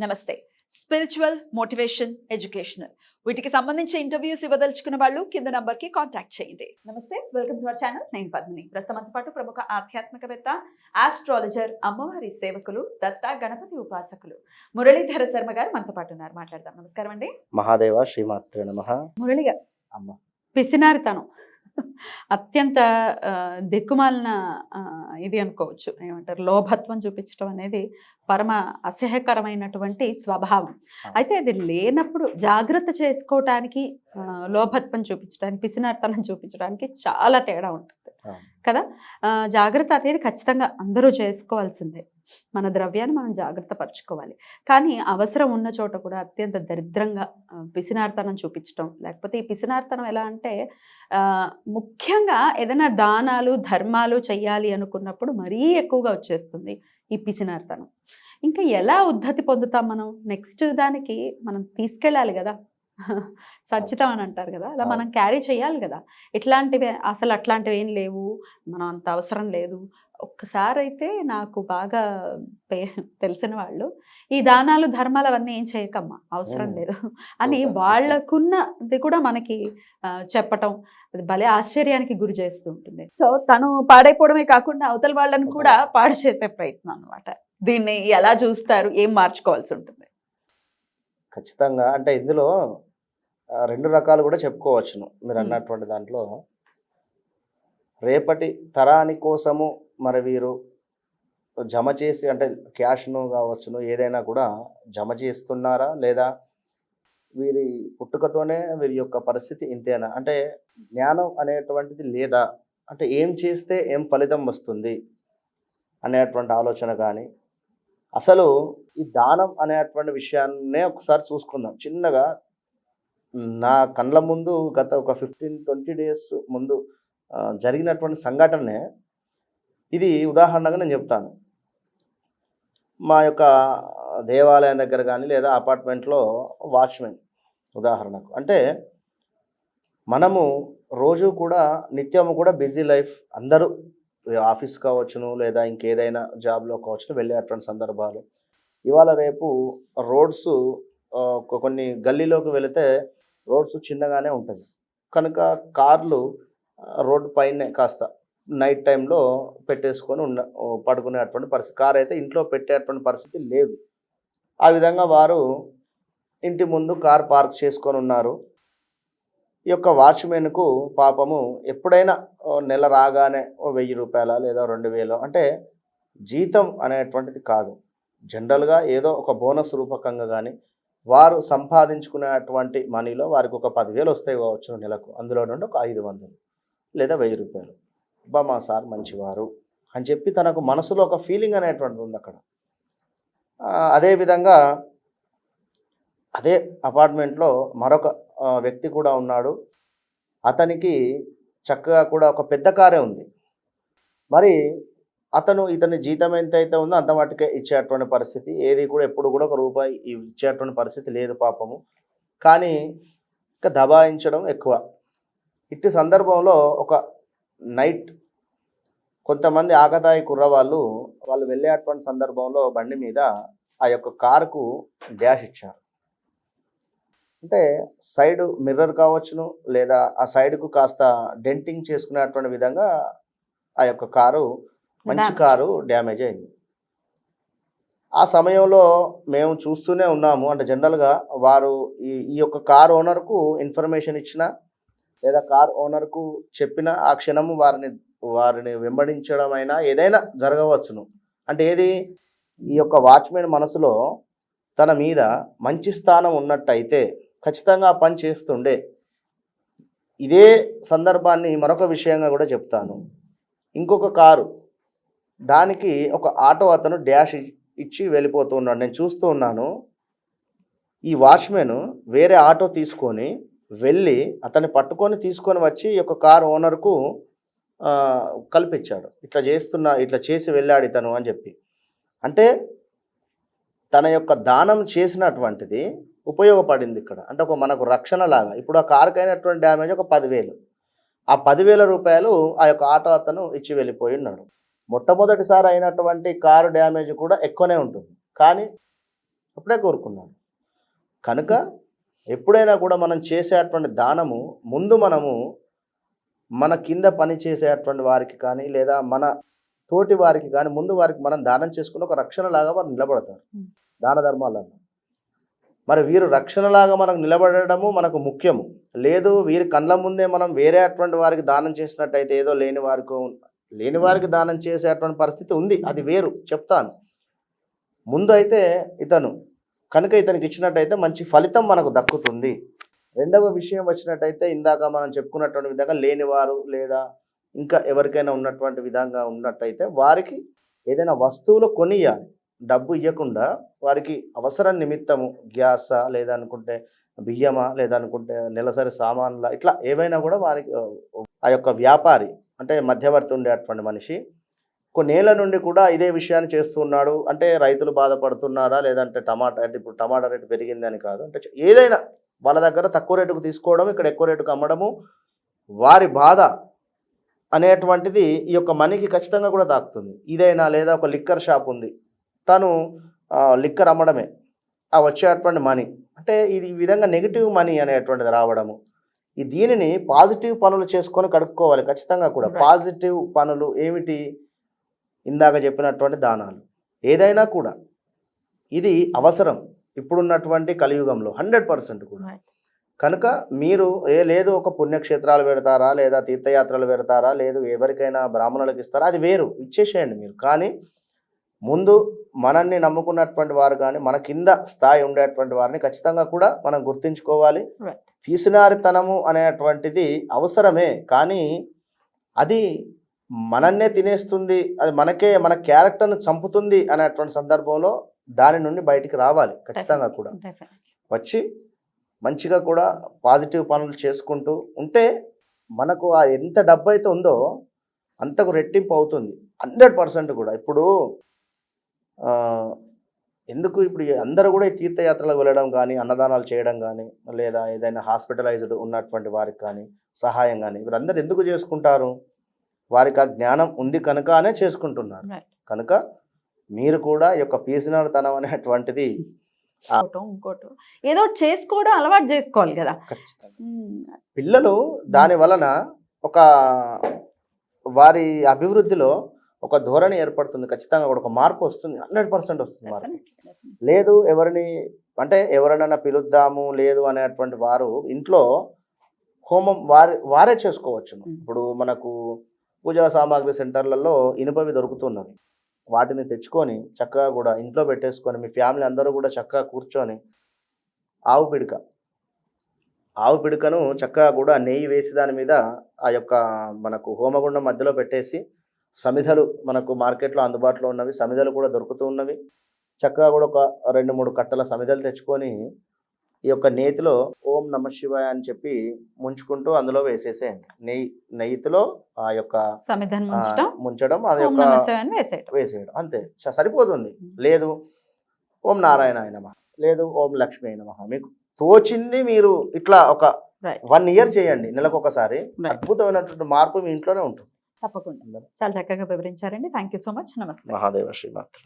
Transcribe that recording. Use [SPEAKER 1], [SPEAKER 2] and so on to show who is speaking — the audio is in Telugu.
[SPEAKER 1] నమస్తే. స్పిరిచువల్, మోటివేషన్, ఎడ్యుకేషనల్ వీటికి సంబంధించి ఇంటర్వ్యూస్ ఇవ్వదలుచుకున్న వాళ్ళు కింద నంబర్ కి కాంటాక్ట్ చేయండి. నమస్తే, వెల్కమ్ టు అవర్ ఛానల్. నేను పద్మిని. ప్రస్తుతంతో పాటు ప్రముఖ ఆధ్యాత్మికవేత్త, ఆస్ట్రాలజర్, అమ్మవారి సేవకులు, దత్త గణపతి ఉపాసకులు మురళీధర శర్మ గారు మనతో పాటు ఉన్నారు. మాట్లాడదాం. నమస్కారం అండి.
[SPEAKER 2] మహాదేవ శ్రీమాత్రే నమః.
[SPEAKER 1] మురళి గారు,
[SPEAKER 2] అమ్మ
[SPEAKER 1] పిసినారితనం అత్యంత దిక్కుమాలిన ఇది అనుకోవచ్చు. ఏమంటారు, లోభత్వం చూపించడం అనేది పరమ అసహ్యకరమైనటువంటి స్వభావం. అయితే అది లేనప్పుడు జాగ్రత్త చేసుకోవటానికి, లోభత్వం చూపించడానికి, పిసినారితనం చూపించడానికి చాలా తేడా ఉంటుంది కదా. జాగ్రత్త అనేది ఖచ్చితంగా అందరూ చేసుకోవాల్సిందే. మన ద్రవ్యాన్ని మనం జాగ్రత్త పరచుకోవాలి. కానీ అవసరం ఉన్న చోట కూడా అత్యంత దరిద్రంగా పిసినార్తనం చూపించడం, లేకపోతే ఈ పిసినార్తనం ఎలా అంటే ముఖ్యంగా ఏదైనా దానాలు ధర్మాలు చెయ్యాలి అనుకున్నప్పుడు మరీ ఎక్కువగా వచ్చేస్తుంది ఈ పిసినార్తనం. ఇంకా ఎలా ఉద్ధతి పొందుతాం మనం? నెక్స్ట్ దానికి మనం తీసుకెళ్ళాలి కదా, సచ్చితం అని అంటారు కదా, అలా మనం క్యారీ చేయాలి కదా. ఇట్లాంటివి అసలు అట్లాంటివి ఏం లేవు, మనం అంత అవసరం లేదు. ఒక్కసారి అయితే నాకు బాగా తెలిసిన వాళ్ళు ఈ దానాలు ధర్మాలు అవన్నీ ఏం చేయకమ్మా, అవసరం లేదు అని వాళ్ళకున్నది కూడా మనకి చెప్పటం, అది భలే ఆశ్చర్యానికి గురి చేస్తూ ఉంటుంది. సో తను పాడైపోవడమే కాకుండా అవతల వాళ్ళని కూడా పాడు చేసే ప్రయత్నం అనమాట. దీన్ని ఎలా చూస్తారు, ఏం మార్చుకోవాల్సి ఉంటుంది?
[SPEAKER 2] ఖచ్చితంగా అంటే ఇందులో రెండు రకాలు కూడా చెప్పుకోవచ్చును. మీరు అన్నటువంటి దాంట్లో రేపటి తరాని కోసము మరి వీరు జమ చేసి, అంటే క్యాష్ను కావచ్చును, ఏదైనా కూడా జమ చేస్తున్నారా, లేదా వీరి పుట్టుకతోనే వీరి యొక్క పరిస్థితి ఇంతేనా, అంటే జ్ఞానం అనేటువంటిది లేదా, అంటే ఏం చేస్తే ఏం ఫలితం వస్తుంది అనేటువంటి ఆలోచన కానీ, అసలు ఈ దానం అనేటువంటి విషయాన్నే ఒకసారి చూసుకుందాం చిన్నగా. నా కళ్ళ ముందు గత ఒక 15-20 డేస్ ముందు జరిగినటువంటి సంఘటనే ఇది. ఉదాహరణగా నేను చెప్తాను. మా యొక్క దేవాలయం దగ్గర కానీ లేదా అపార్ట్మెంట్లో వాచ్మెన్ ఉదాహరణకు, అంటే మనము రోజు కూడా నిత్యము కూడా బిజీ లైఫ్, అందరూ ఆఫీస్ కావచ్చును లేదా ఇంకేదైనా జాబ్లో కావచ్చును వెళ్ళేటువంటి సందర్భాలు. ఇవాళ రేపు రోడ్స్ కొన్ని గల్లీలోకి వెళితే రోడ్స్ చిన్నగానే ఉంటుంది కనుక కార్లు రోడ్డు పైనే కాస్త నైట్ టైంలో పెట్టేసుకొని పడుకునేటువంటి పరిస్థితి. కార్ అయితే ఇంట్లో పెట్టేటువంటి పరిస్థితి లేదు. ఆ విధంగా వారు ఇంటి ముందు కార్ పార్క్ చేసుకొని ఉన్నారు. ఈ యొక్క వాచ్మెన్కు పాపము ఎప్పుడైనా నెల రాగానే 1000 రూపాయల లేదా 2000, అంటే జీతం అనేటువంటిది కాదు, జనరల్గా ఏదో ఒక బోనస్ రూపకంగా కానీ వారు సంపాదించుకునేటువంటి మనీలో వారికి ఒక 10,000 వస్తాయి కావచ్చు నెలకు, అందులో నుండి ఒక 500 లేదా 1000 రూపాయలు. అబ్బా మా సార్ మంచివారు అని చెప్పి తనకు మనసులో ఒక ఫీలింగ్ అనేటువంటిది ఉంది అక్కడ. అదేవిధంగా అదే అపార్ట్మెంట్లో మరొక వ్యక్తి కూడా ఉన్నాడు. అతనికి చక్కగా కూడా ఒక పెద్ద కారే ఉంది. మరి అతను ఇతని జీతం ఎంత అయితే ఉందో అంత మట్టుకే ఇచ్చేటువంటి పరిస్థితి, ఏది కూడా ఎప్పుడు కూడా 1 రూపాయి ఇచ్చేటువంటి పరిస్థితి లేదు పాపము. కానీ ఇంకా దబాయించడం ఎక్కువ. ఇట్టి సందర్భంలో ఒక నైట్ కొంతమంది ఆకతాయి కుర్రవాళ్ళు వాళ్ళు వెళ్ళేటువంటి సందర్భంలో బండి మీద ఆ యొక్క కారుకు డ్యాష్ ఇచ్చారు. అంటే సైడ్ మిర్రర్ కావచ్చును లేదా ఆ సైడ్కు కాస్త డెంటింగ్ చేసుకునేటువంటి విధంగా ఆ యొక్క కారు, మంచి కారు డ్యామేజ్ అయింది. ఆ సమయంలో మేము చూస్తూనే ఉన్నాము. అంటే జనరల్గా వారు ఈ యొక్క కార్ ఓనర్కు ఇన్ఫర్మేషన్ ఇచ్చిన లేదా కార్ ఓనర్కు చెప్పిన ఆ క్షణము వారిని వెంబడించడం అయినా ఏదైనా జరగవచ్చును. అంటే ఏది, ఈ యొక్క వాచ్మెన్ మనసులో తన మీద మంచి స్థానం ఉన్నట్టయితే ఖచ్చితంగా ఆ పని చేస్తుండే. ఇదే సందర్భాన్ని మరొక విషయంగా కూడా చెప్తాను. ఇంకొక కారు, దానికి ఒక ఆటో అతను డ్యాష్ ఇచ్చి వెళ్ళిపోతూ ఉన్నాడు. నేను చూస్తూ ఉన్నాను. ఈ వాచ్మెన్ వేరే ఆటో తీసుకొని వెళ్ళి అతన్ని పట్టుకొని తీసుకొని వచ్చి ఈ యొక్క కార్ ఓనర్కు కల్పించాడు. ఇట్లా చేసి వెళ్ళాడు ఇతను అని చెప్పి. అంటే తన యొక్క దానం చేసినటువంటిది ఉపయోగపడింది ఇక్కడ. అంటే మనకు రక్షణ లాగా. ఇప్పుడు ఆ కారుకి అయినటువంటి డ్యామేజ్ ఒక 10,000. ఆ 10,000 రూపాయలు ఆ యొక్క ఆటో అతను ఇచ్చి వెళ్ళిపోయి ఉన్నాడు. మొట్టమొదటిసారి అయినటువంటి కారు డ్యామేజ్ కూడా ఎక్కువనే ఉంటుంది. కానీ అప్పుడే కోరుకున్నాడు. కనుక ఎప్పుడైనా కూడా మనం చేసేటువంటి దానము ముందు మనము మన కింద పని చేసేటువంటి వారికి కానీ లేదా మన తోటి వారికి కానీ ముందు వారికి మనం దానం చేసుకుని ఒక రక్షణలాగా వారు నిలబడతారు దాన ధర్మాలలో. మరి వీరు రక్షణలాగా మనకు నిలబడము మనకు ముఖ్యము. లేదు వీరి కళ్ళ ముందే మనం వేరే అటువంటి వారికి దానం చేసినట్టయితే ఏదో లేని వారికి దానం చేసేటువంటి పరిస్థితి ఉంది, అది వేరు చెప్తాను. ముందు అయితే ఇతను కనుక ఇతనికి ఇచ్చినట్టయితే మంచి ఫలితం మనకు దక్కుతుంది. రెండవ విషయం వచ్చినట్టయితే ఇందాక మనం చెప్పుకున్నటువంటి విధంగా లేనివారు లేదా ఇంకా ఎవరికైనా ఉన్నటువంటి విధంగా ఉన్నట్టయితే వారికి ఏదైనా వస్తువులు కొనియాలి, డబ్బు ఇవ్వకుండా వారికి అవసరం నిమిత్తము గ్యాసా లేదా అనుకుంటే బియ్యమా లేదా అనుకుంటే నెలసరి సామాన్ల ఇట్లా ఏవైనా కూడా వారికి ఆ యొక్క వ్యాపారి అంటే మధ్యవర్తి ఉండేటువంటి మనిషి కొన్నేళ్ల నుండి కూడా ఇదే విషయాన్ని చేస్తున్నాడు. అంటే రైతులు బాధపడుతున్నారా లేదంటే టమాటా అంటే ఇప్పుడు టమాటా రేటు పెరిగిందని కాదు, అంటే ఏదైనా వాళ్ళ దగ్గర తక్కువ రేటుకు తీసుకోవడం ఇక్కడ ఎక్కువ రేటుకు అమ్మడము వారి బాధ అనేటువంటిది ఈ యొక్క మనీకి ఖచ్చితంగా కూడా తాకుతుంది. ఇదైనా లేదా ఒక లిక్కర్ షాప్ ఉంది, తను లిక్కర్ అమ్మడమే ఆ వచ్చేటువంటి మనీ అంటే ఇది ఈ విధంగా నెగిటివ్ మనీ అనేటువంటిది రావడము. దీనిని పాజిటివ్ పనులు చేసుకొని కడుక్కోవాలి ఖచ్చితంగా కూడా. పాజిటివ్ పనులు ఏమిటి? ఇందాక చెప్పినటువంటి దానాలు ఏదైనా కూడా ఇది అవసరం ఇప్పుడున్నటువంటి కలియుగంలో 100% కూడా. కనుక మీరు లేదు ఒక పుణ్యక్షేత్రాలు పెడతారా లేదా తీర్థయాత్రలు పెడతారా లేదు ఎవరికైనా బ్రాహ్మణులకు ఇస్తారా, అది వేరు, ఇచ్చేసేయండి మీరు. కానీ ముందు మనల్ని నమ్ముకున్నటువంటి వారు కానీ మన కింద స్థాయి ఉండేటువంటి వారిని ఖచ్చితంగా కూడా మనం గుర్తించుకోవాలి. పీసినారితనము అనేటువంటిది అవసరమే, కానీ అది మనన్నే తినేస్తుంది, అది మన క్యారెక్టర్ను చంపుతుంది అనేటువంటి సందర్భంలో దాని నుండి బయటికి రావాలి ఖచ్చితంగా కూడా. వచ్చి మంచిగా కూడా పాజిటివ్ పనులు చేసుకుంటూ ఉంటే మనకు ఆ ఎంత డబ్బు అయితే ఉందో అంతకు రెట్టింపు అవుతుంది 100% కూడా. ఇప్పుడు ఎందుకు ఇప్పుడు అందరూ కూడా ఈ తీర్థయాత్రలకు వెళ్ళడం కానీ అన్నదానాలు చేయడం కానీ లేదా ఏదైనా హాస్పిటలైజ్డ్ ఉన్నటువంటి వారికి కానీ సహాయం కానీ వీరందరూ ఎందుకు చేసుకుంటారు? వారికి ఆ జ్ఞానం ఉంది కనుకనే చేసుకుంటున్నారు. కనుక మీరు కూడా ఈ యొక్క పీసినారితనం అనేటువంటిది
[SPEAKER 1] ఇంకోటో ఏదో చేసుకోవడం అలవాటు చేసుకోవాలి కదా
[SPEAKER 2] ఖచ్చితంగా. పిల్లలు దాని వలన ఒక వారి అభివృద్ధిలో ఒక ధోరణి ఏర్పడుతుంది ఖచ్చితంగా కూడా, ఒక మార్పు వస్తుంది, 100% వస్తుంది మార్పు. లేదు ఎవరిని అంటే ఎవరైనా పిలుద్దాము లేదు అనేటువంటి వారు ఇంట్లో హోమం వారే చేసుకోవచ్చు. ఇప్పుడు మనకు పూజా సామాగ్రి సెంటర్లలో ఇనుపవి దొరుకుతున్నవి, వాటిని తెచ్చుకొని చక్కగా కూడా ఇంట్లో పెట్టేసుకొని మీ ఫ్యామిలీ అందరూ కూడా చక్కగా కూర్చొని ఆవు పిడకను చక్కగా కూడా నెయ్యి వేసి దాని మీద ఆ యొక్క మనకు హోమగుండం మధ్యలో పెట్టేసి సమిధలు మనకు మార్కెట్లో అందుబాటులో ఉన్నవి సమిధలు కూడా దొరుకుతూ ఉన్నవి. చక్కగా కూడా ఒక 2-3 కట్టల సమిధలు తెచ్చుకొని ఈ యొక్క నేతిలో ఓం నమ శివాయ అని చెప్పి ముంచుకుంటూ అందులో వేసేసేయండి. నెయ్యిలో ఆ యొక్క ముంచడం అది యొక్క వేసేయడం అంతే సరిపోతుంది. లేదు ఓం నారాయణాయ నమః లేదు ఓం లక్ష్మీ నమః, మీకు తోచింది మీరు ఇట్లా ఒక 1 year చేయండి, నెలకొకసారి. అద్భుతమైనటువంటి మార్పు మీ ఇంట్లోనే ఉంటుంది
[SPEAKER 1] తప్పకుండా. చాలా చక్కగా వివరించారండి. Thank you so much. నమస్తే.
[SPEAKER 2] మహాదేవ శ్రీమాత.